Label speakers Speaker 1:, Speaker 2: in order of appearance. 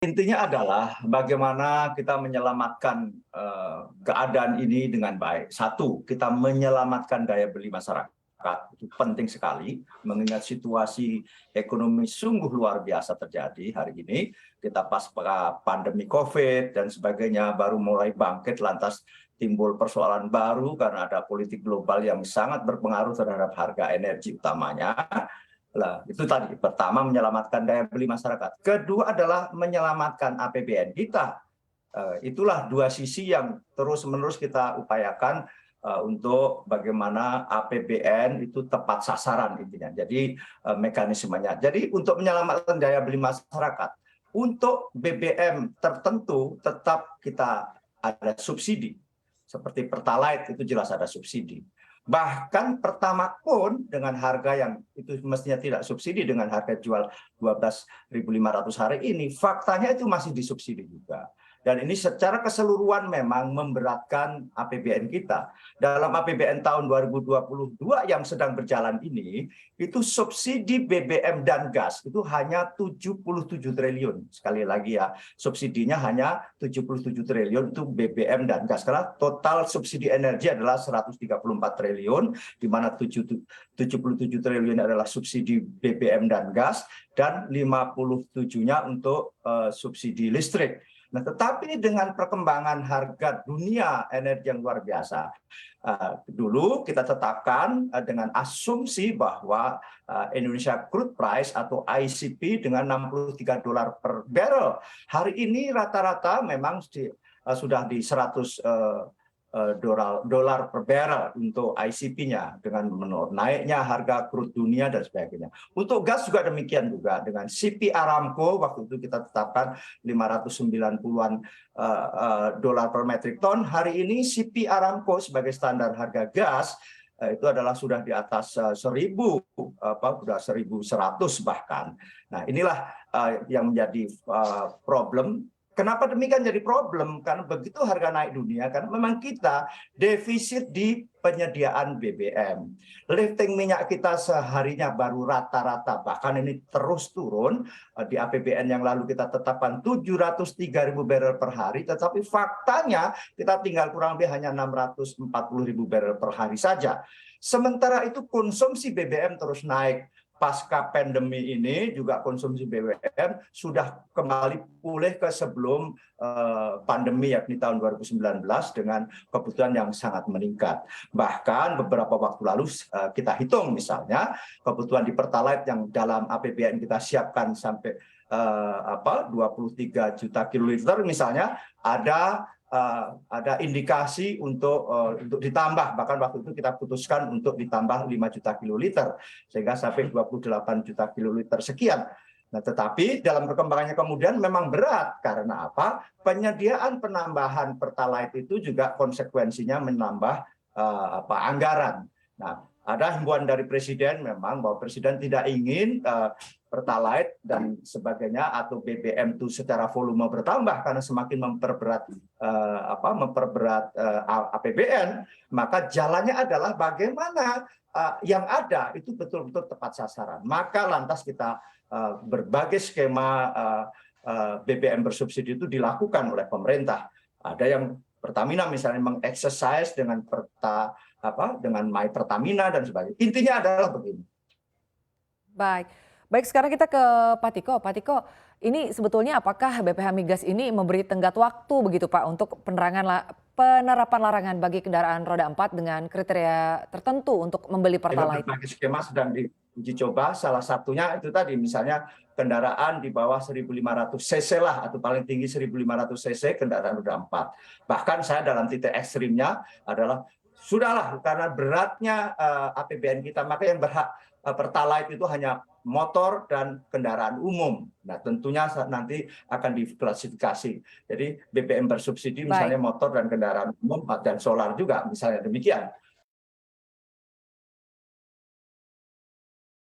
Speaker 1: Intinya adalah bagaimana kita menyelamatkan keadaan ini dengan baik. Satu, kita menyelamatkan daya beli masyarakat. Itu penting sekali, mengingat situasi ekonomi sungguh luar biasa terjadi hari ini. Kita pasca pandemi COVID dan sebagainya baru mulai bangkit, lantas timbul persoalan baru karena ada politik global yang sangat berpengaruh terhadap harga energi utamanya. Lah, itu tadi. Pertama, menyelamatkan daya beli masyarakat. Kedua adalah menyelamatkan APBN kita. Itulah dua sisi yang terus-menerus kita upayakan untuk bagaimana APBN itu tepat sasaran intinya. Jadi mekanismenya. Jadi untuk menyelamatkan daya beli masyarakat, untuk BBM tertentu tetap kita ada subsidi. Seperti Pertalite itu jelas ada subsidi. Bahkan Pertamax pun dengan harga yang itu mestinya tidak subsidi dengan harga jual 12.500 hari ini, faktanya itu masih disubsidi juga. Dan ini secara keseluruhan memang memberatkan APBN kita. Dalam APBN tahun 2022 yang sedang berjalan ini, itu subsidi BBM dan gas itu hanya 77 triliun. Sekali lagi ya, subsidinya hanya 77 triliun itu BBM dan gas. Karena total subsidi energi adalah 134 triliun, di mana 77 triliun adalah subsidi BBM dan gas, dan 57-nya untuk subsidi listrik. Nah, tetapi dengan perkembangan harga dunia energi yang luar biasa, dulu kita tetapkan dengan asumsi bahwa Indonesia Crude Price atau ICP dengan $63 per barrel. Hari ini rata-rata memang sudah di 100 dolar per barrel untuk ICP-nya dengan naiknya harga crude dunia dan sebagainya. Untuk gas juga demikian juga dengan CP Aramco waktu itu kita tetapkan 590-an dolar per metric ton. Hari ini CP Aramco sebagai standar harga gas itu adalah sudah di atas 1.100 bahkan. Nah, inilah yang menjadi problem. Kenapa demikian jadi problem? Karena begitu harga naik dunia, kan memang kita defisit di penyediaan BBM. Lifting minyak kita seharinya baru rata-rata, bahkan ini terus turun. Di APBN yang lalu kita tetapkan 703.000 barrel per hari, tetapi faktanya kita tinggal kurang lebih hanya 640.000 barrel per hari saja. Sementara itu konsumsi BBM terus naik. Pasca pandemi ini juga konsumsi BBM sudah kembali pulih ke sebelum pandemi yakni tahun 2019 dengan kebutuhan yang sangat meningkat. Bahkan beberapa waktu lalu kita hitung misalnya kebutuhan di Pertalite yang dalam APBN kita siapkan sampai 23 juta kiloliter misalnya ada indikasi untuk ditambah, bahkan waktu itu kita putuskan untuk ditambah 5 juta kiloliter sehingga sampai 28 juta kiloliter sekian. Nah, tetapi dalam perkembangannya kemudian memang berat karena apa? Penyediaan penambahan Pertalite itu juga konsekuensinya menambah anggaran. Nah, ada himbauan dari Presiden memang bahwa Presiden tidak ingin Pertalite dan sebagainya atau BBM itu secara volume bertambah karena semakin memperberat APBN, maka jalannya adalah bagaimana yang ada itu betul-betul tepat sasaran. Maka lantas kita berbagai skema BBM bersubsidi itu dilakukan oleh pemerintah. Ada yang Pertamina misalnya mengeksersis dengan dengan My Pertamina dan sebagainya. Intinya adalah begini.
Speaker 2: Baik, sekarang kita ke Pak Tiko. Pak Tiko, ini sebetulnya apakah BPH Migas ini memberi tenggat waktu begitu Pak untuk penerapan larangan bagi kendaraan roda 4 dengan kriteria tertentu untuk membeli Pertalite?
Speaker 1: Berbagai skema sedang diuji coba, salah satunya itu tadi misalnya kendaraan di bawah 1.500 cc lah atau paling tinggi 1.500 cc kendaraan roda 4. Bahkan saya dalam titik ekstrimnya adalah sudahlah karena beratnya APBN kita, maka yang berhak Pertalite itu hanya motor dan kendaraan umum. Nah, tentunya nanti akan diklasifikasi. Jadi BBM bersubsidi misalnya motor dan kendaraan umum dan solar juga misalnya demikian.